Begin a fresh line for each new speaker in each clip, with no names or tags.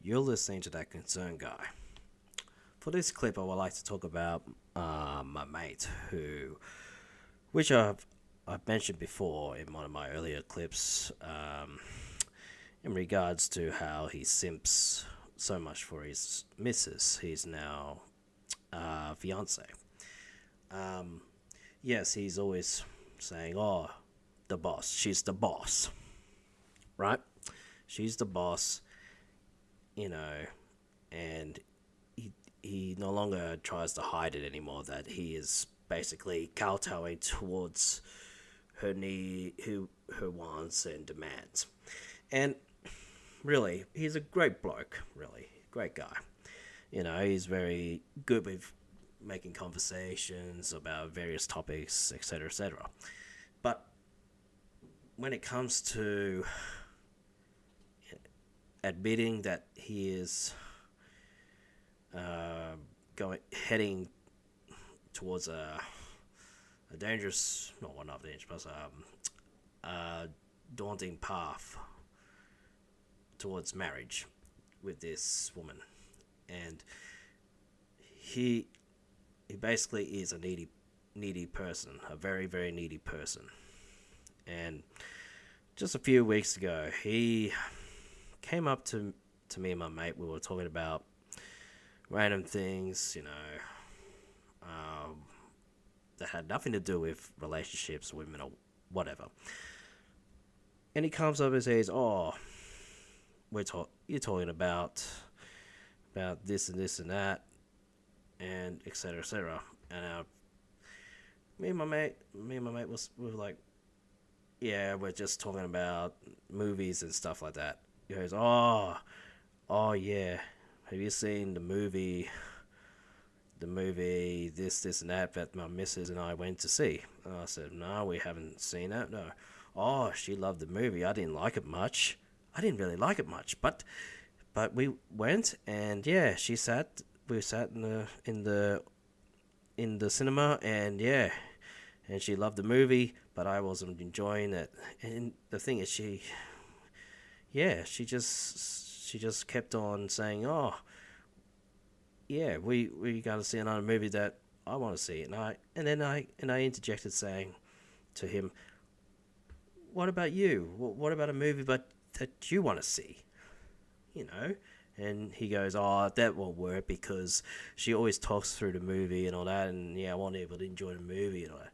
You're listening to That Concerned Guy. For this clip, I would like to talk about my mate, which I've mentioned before in one of my earlier clips, in regards to how he simps so much for his missus. He's now fiance. Yes, he's always saying, "Oh, the boss. She's the boss, right? She's the boss." You know, and he no longer tries to hide it anymore. That he is basically kowtowing towards her wants and demands. And really, he's a great bloke. Really, great guy. He's very good with making conversations about various topics, etc., etc. But when it comes to admitting that he is heading towards a dangerous, not dangerous, but a daunting path towards marriage with this woman, and he basically is a needy person, a very very needy person. And just a few weeks ago, he came up to me and my mate. We were talking about random things, that had nothing to do with relationships, women, or whatever. And he comes up and says, "Oh, you're talking about this and this and that, and etc. etc." And me and my mate we were like, "Yeah, we're just talking about movies and stuff like that." He goes, "Oh yeah, have you seen the movie this and that my missus and I went to see?" And I said, "No, we haven't seen that, no." "Oh, she loved the movie. I didn't like it much. I didn't really like it much, but we went, and yeah, we sat in the cinema, and yeah, and she loved the movie, but I wasn't enjoying it." And the thing is, she just kept on saying, "Oh, yeah, we got to see another movie that I want to see." And I interjected saying to him, "What about you? What about a movie that you want to see?" You know? And he goes, "Oh, that won't work because she always talks through the movie and all that, and yeah, I won't be able to enjoy the movie and all that."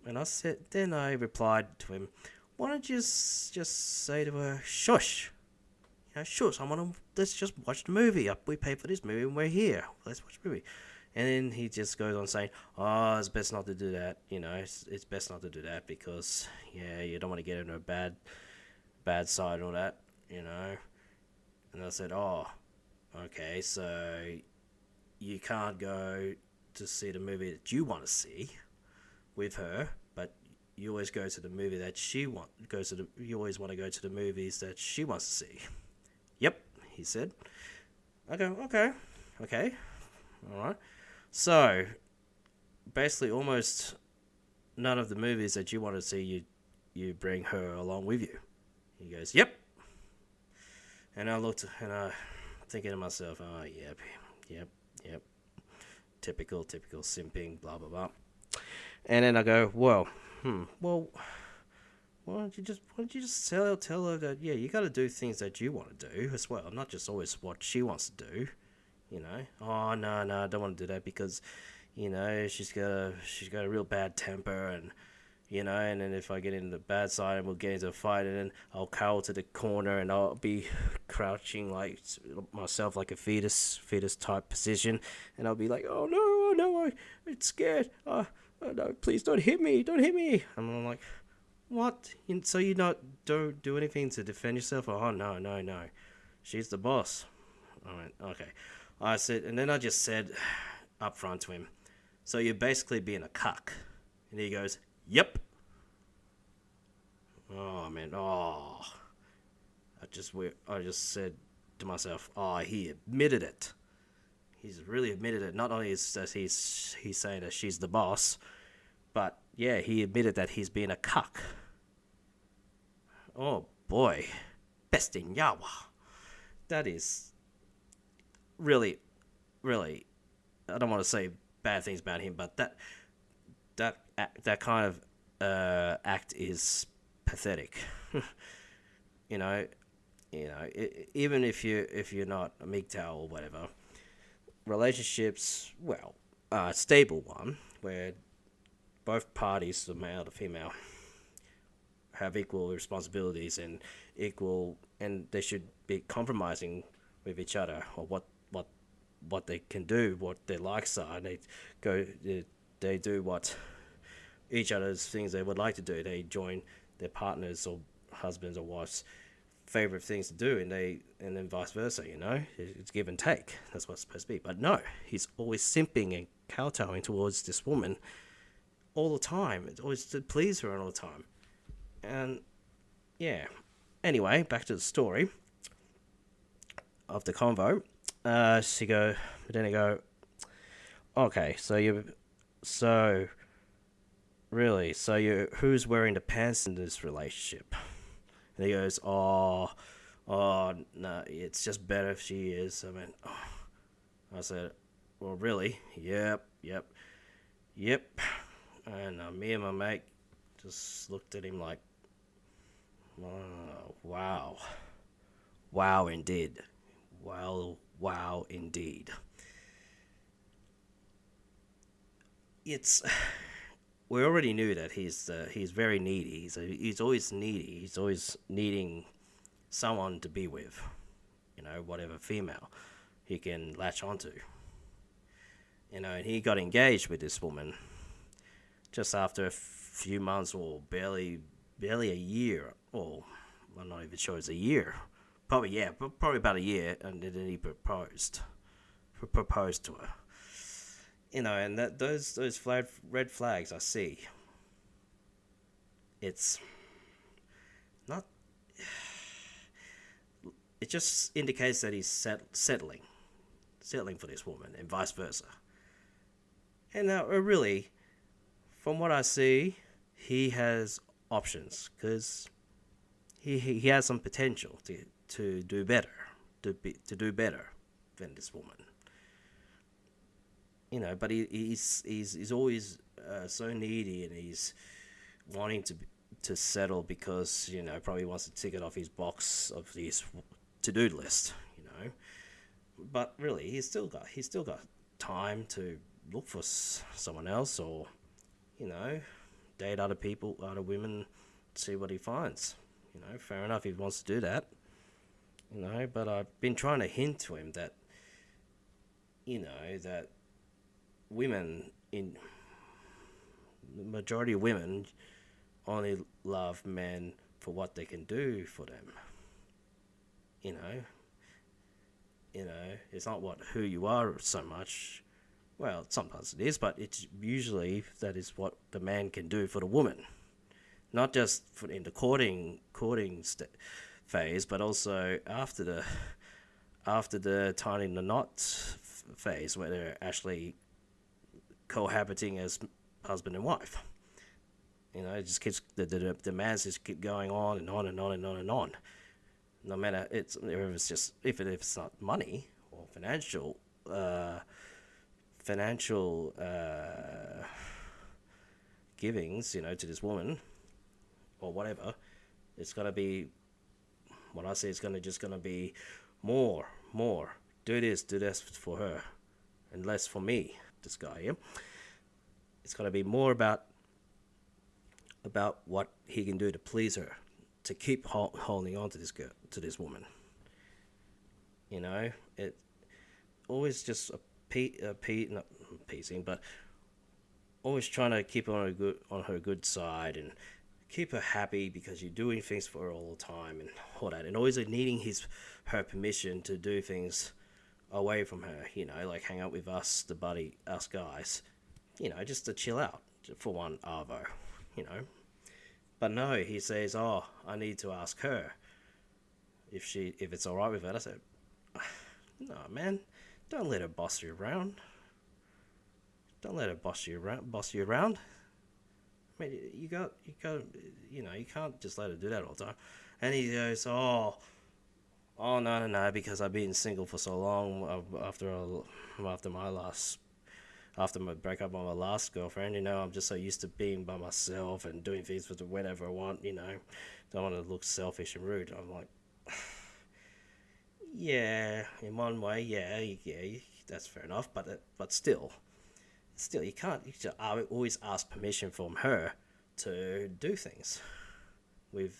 And I replied to him, "Why don't you just say to her, shush? Shush, let's just watch the movie. We paid for this movie and we're here. Let's watch the movie." And then he just goes on saying, "Oh, it's best not to do that. It's best not to do that because, yeah, you don't want to get into a bad side and all that, And I said, "Oh, okay, so you can't go to see the movie that you want to see with her, but you always go to the movie that you always want to go to the movies that she wants to see." "Yep," he said. I go, okay, all right. So basically, almost none of the movies that you want to see, you bring her along with you. He goes, "Yep." And I looked, and I thinking to myself, "Oh, yep, typical simping, blah blah blah." And then I go, well, why don't you just tell her that, yeah, you got to do things that you want to do as well, not just always what she wants to do, "Oh, no, I don't want to do that because, she's got a real bad temper, and and then if I get into the bad side and we'll get into a fight, and then I'll cower to the corner and I'll be crouching like myself like a fetus type position, and I'll be like, oh no, I'm scared. No, please don't hit me. And I'm like, what? So you don't do anything to defend yourself? Oh, no. She's the boss. All right, okay. I said, and then I just said up front to him, "So you're basically being a cuck." And he goes, "Yep." Oh man, I just said to myself, "Oh, he admitted it. He's really admitted it. Not only is that he's saying that she's the boss, but yeah, he admitted that he's being a cuck." Oh boy, best in Yawa. That is really, really, I don't want to say bad things about him, but that kind of act is pathetic. you know, even if you're not a MGTOW or whatever, relationships, well, a stable one where both parties, the male and the female, have equal responsibilities and they should be compromising with each other, or what they can do, what their likes are, and they do what each other's things they would like to do. They join their partners or husbands or wives' favorite things to do, and then vice versa. It's give and take. That's what it's supposed to be. But no, he's always simping and kowtowing towards this woman all the time. It's always to please her all the time. And yeah. Anyway, back to the story of the convo. Then I go, okay, so who's wearing the pants in this relationship? And he goes, oh, no, it's just better if she is. I mean, I said, well, really? Yep. And me and my mate just looked at him like, oh, wow, indeed. Wow, indeed. We already knew that he's very needy. He's always needy. He's always needing someone to be with, whatever female he can latch onto. And he got engaged with this woman just after a few months, or barely a year, or I'm not even sure it's a year. Probably about a year, and then he proposed to her. And that those red flags I see. It's not. It just indicates that he's settling for this woman, and vice versa. And really, from what I see, he has options, because he has some potential to do better, to do better than this woman. But he's always so needy, and he's wanting to settle because probably wants to tick it off his box of his to-do list. But really, he's still got time to look for someone else, or date other people, other women, see what he finds. Fair enough, he wants to do that. But I've been trying to hint to him that that women, in the majority of women, only love men for what they can do for them. It's not who you are so much. Well, sometimes it is, but it's usually that is what the man can do for the woman. Not just in the courting phase, but also after the tying the knot phase, where they're actually cohabiting as husband and wife. It just keeps the demands just keep going on and on and on and on and on. No matter if it's not money or financial givings, to this woman or whatever, it's gonna be. What I say is just gonna be more. Do this for her, and less for me. This guy, yeah. It's gonna be more about what he can do to please her, to keep holding on to this woman. It always just not appeasing, but always trying to keep her on her good side and keep her happy, because you're doing things for her all the time and all that, and always needing her permission to do things away from her, like hang out with us guys, just to chill out for one arvo, But no, he says, oh, I need to ask her if it's all right with her. I said, no, man, don't let her boss you around. Don't let her boss you around. I mean, you can't just let her do that all the time. And he goes, oh, Oh no, no, no! Because I've been single for so long. After my last after my breakup with my last girlfriend, I'm just so used to being by myself and doing things with whenever I want. Don't want to look selfish and rude. I'm like, yeah, in one way, yeah, yeah, that's fair enough. But still, you can't. I always ask permission from her to do things with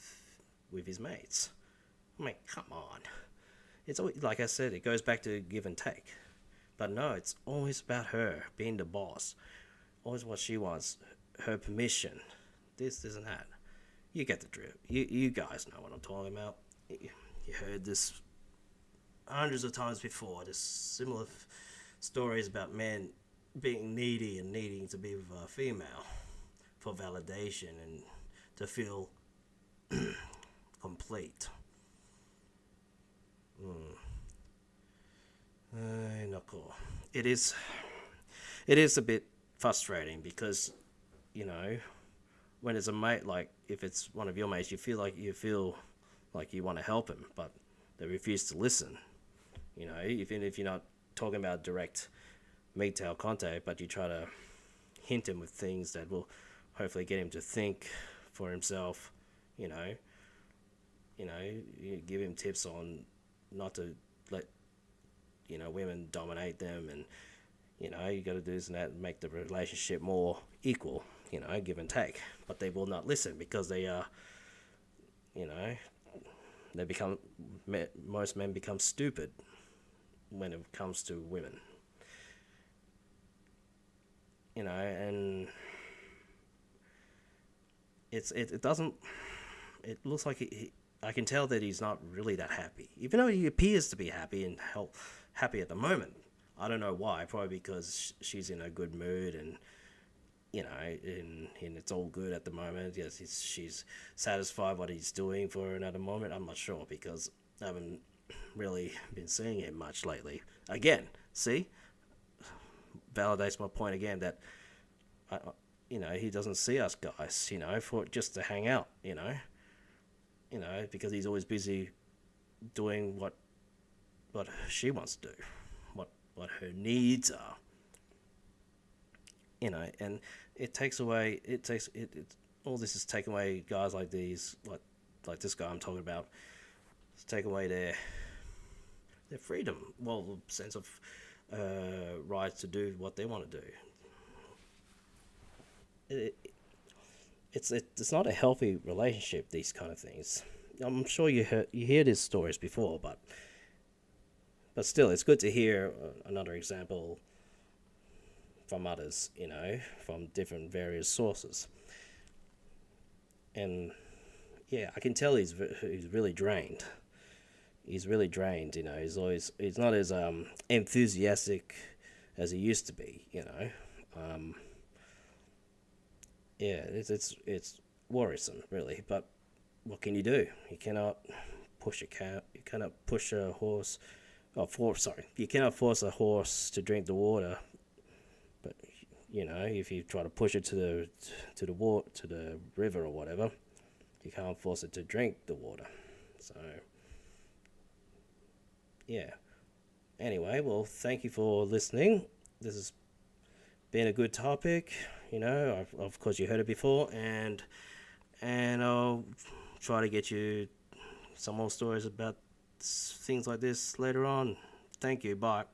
his mates. I mean, come on. It's always, like I said, it goes back to give and take. But no, it's always about her being the boss. Always what she wants, her permission. This, and that. You get the drift. You guys know what I'm talking about. You heard this hundreds of times before. There's similar stories about men being needy and needing to be with a female for validation and to feel complete. Not cool. It is. It is a bit frustrating because, you know, when it's a mate, like if it's one of your mates, you feel like you want to help him, but they refuse to listen. Even if you're not talking about direct MGTOW contact, but you try to hint him with things that will hopefully get him to think for himself. You know, you give him tips on not to let women dominate them, and you got to do this and that and make the relationship more equal. Give and take, but they will not listen because they are, you know, they become most men become stupid when it comes to women. And it doesn't. It looks like I can tell that he's not really that happy, even though he appears to be happy and happy at the moment. I don't know why. Probably because she's in a good mood and and it's all good at the moment. Yes, she's satisfied what he's doing for her at the moment. I'm not sure because I haven't really been seeing him much lately. Again, see, validates my point again that he doesn't see us guys, for just to hang out, because he's always busy doing what she wants to do, what her needs are, and it takes away, all this is taking away guys like these, like this guy I'm talking about. It's taking away their freedom, well, sense of right to do what they want to do. It's not a healthy relationship. These kind of things. I'm sure you hear these stories before, but still, it's good to hear another example from others. From different various sources. And yeah, I can tell he's really drained. He's really drained. He's not as enthusiastic as he used to be. Yeah, it's worrisome, really. But what can you do? You cannot push a cat. You cannot push a horse. You cannot force a horse to drink the water. But if you try to push it to the river or whatever, you can't force it to drink the water. So yeah. Anyway, well, thank you for listening. This has been a good topic. Of course you heard it before, and I'll try to get you some more stories about things like this later on. Thank you. Bye.